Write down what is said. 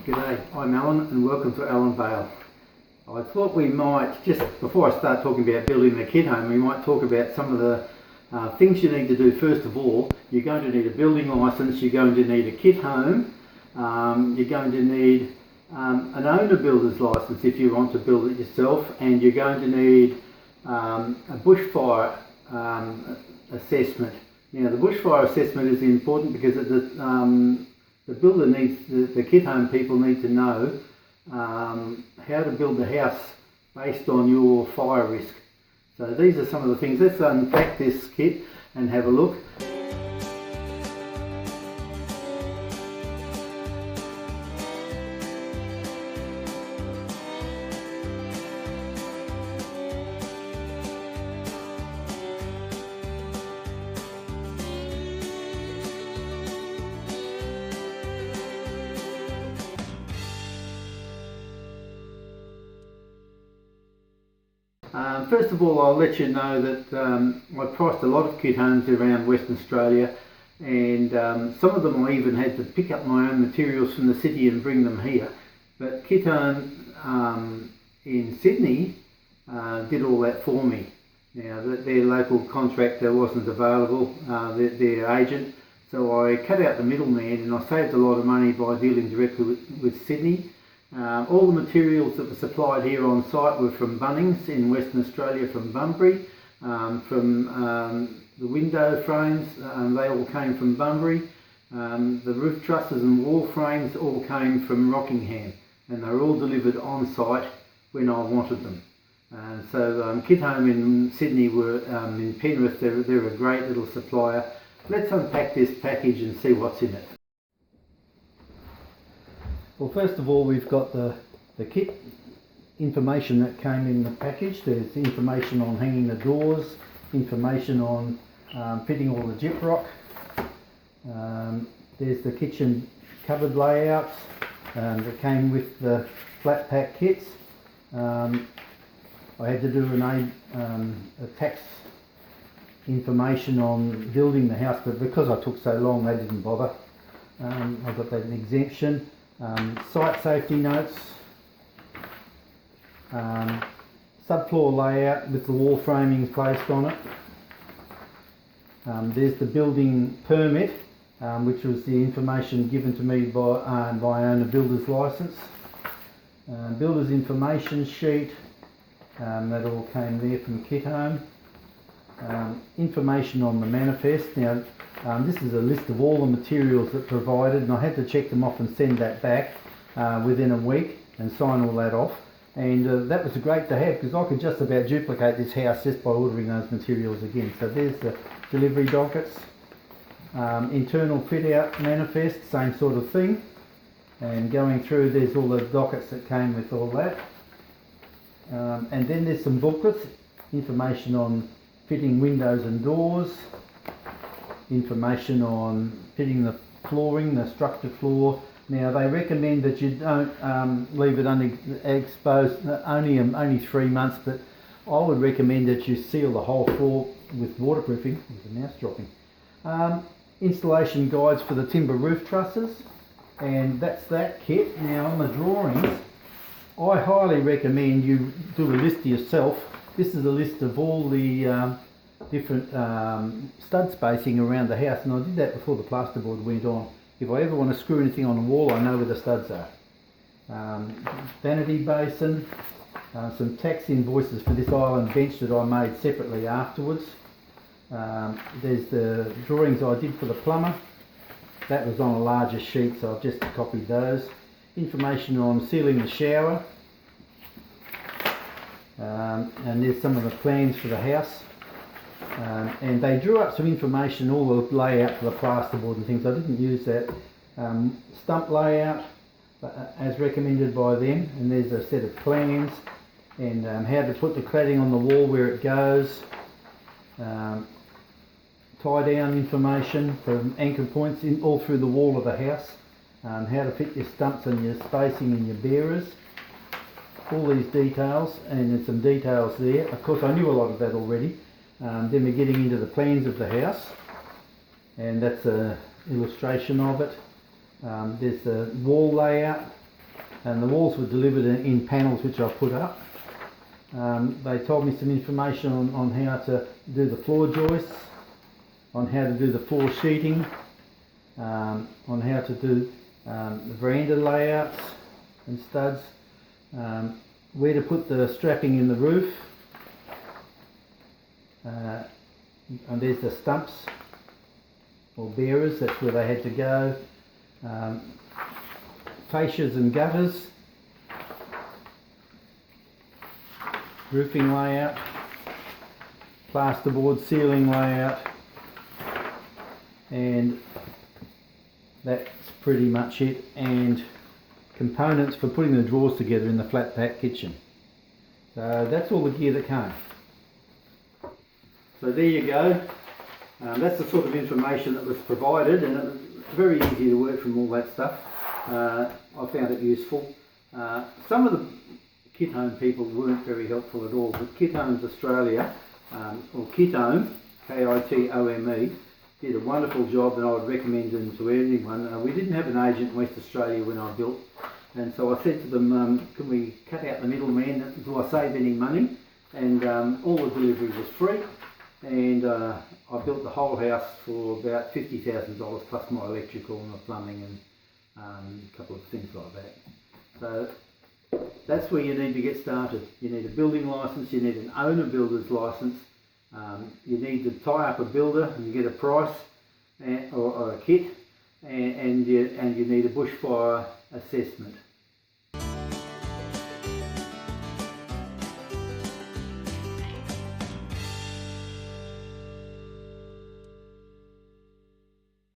G'day, I'm Alan and welcome to Alanvale. I thought we might, just before I start talking about building the kit home, we might talk about some of the things you need to do. First of all, you're going to need a building licence, you're going to need a kit home, you're going to need an owner builder's licence if you want to build it yourself, and you're going to need a bushfire assessment. Now the bushfire assessment is important because the builder needs, the kit home people need to know how to build the house based on your fire risk. So these are some of the things. Let's unpack this kit and have a look. First of all, I'll let you know that I've priced a lot of kit homes around Western Australia, and some of them I even had to pick up my own materials from the city and bring them here. But Kit Home in Sydney did all that for me. Now their local contractor wasn't available, their agent, so I cut out the middleman and I saved a lot of money by dealing directly with Sydney. All the materials that were supplied here on site were from Bunnings in Western Australia, from Bunbury, from the window frames, they all came from Bunbury. The roof trusses and wall frames all came from Rockingham, and they were all delivered on site when I wanted them. And so Kit Home in Sydney were in Penrith, they're a great little supplier. Let's unpack this package and see what's in it. Well, first of all, we've got the kit information that came in the package. There's information on hanging the doors, information on fitting all the gyprock. There's the kitchen cupboard layouts that came with the flat pack kits. I had to do a tax information on building the house, but because I took so long, they didn't bother. I got that an exemption. Site safety notes, subfloor layout with the wall framings placed on it. There's the building permit, which was the information given to me by owner builder's licence. Builder's information sheet, that all came there from Kit Home. Information on the manifest. Now this is a list of all the materials that provided, and I had to check them off and send that back within a week and sign all that off, and that was great to have because I could just about duplicate this house just by ordering those materials again. So there's the delivery dockets, internal fit out manifest, same sort of thing, and going through there's all the dockets that came with all that, and then there's some booklets, information on fitting windows and doors, information on fitting the flooring, the structure floor. Now they recommend that you don't leave it exposed only 3 months, but I would recommend that you seal the whole floor with waterproofing. There's a mouse dropping. Installation guides for the timber roof trusses, and that's that kit. Now on the drawings, I highly recommend you do a list yourself. This is a list of all the different stud spacing around the house, and I did that before the plasterboard went on. If I ever want to screw anything on the wall, I know where the studs are. Vanity basin, some tax invoices for this island bench that I made separately afterwards. There's the drawings I did for the plumber. That was on a larger sheet, so I've just copied those. Information on sealing the shower. And there's some of the plans for the house. And they drew up some information, all the layout for the plasterboard and things. I didn't use that. Stump layout as recommended by them, and there's a set of plans and how to put the cladding on the wall where it goes. Tie down information for anchor points all through the wall of the house. How to fit your stumps and your spacing and your bearers. All these details, and there's some details there. Of course I knew a lot of that already. Then we're getting into the plans of the house, and that's an illustration of it. There's the wall layout, and the walls were delivered in panels which I put up. They told me some information on how to do the floor joists, on how to do the floor sheeting, on how to do the veranda layouts and studs, where to put the strapping in the roof, and there's the stumps or bearers, that's where they had to go, fascias and gutters, roofing layout, plasterboard ceiling layout, and that's pretty much it, and components for putting the drawers together in the flat pack kitchen. So that's all the gear that came. So there you go. That's the sort of information that was provided, and it was very easy to work from all that stuff. I found it useful. Some of the Kitome people weren't very helpful at all, but Kitomes Australia, or Kitome, Kitome, did a wonderful job, and I would recommend them to anyone. We didn't have an agent in West Australia when I built, and so I said to them, can we cut out the middleman, do I save any money? And all the delivery was free, and I built the whole house for about $50,000 plus my electrical and the plumbing and a couple of things like that. So that's where you need to get started. You need a building licence, you need an owner builder's licence, you need to tie up a builder and get a price or a kit, and you need a bushfire assessment.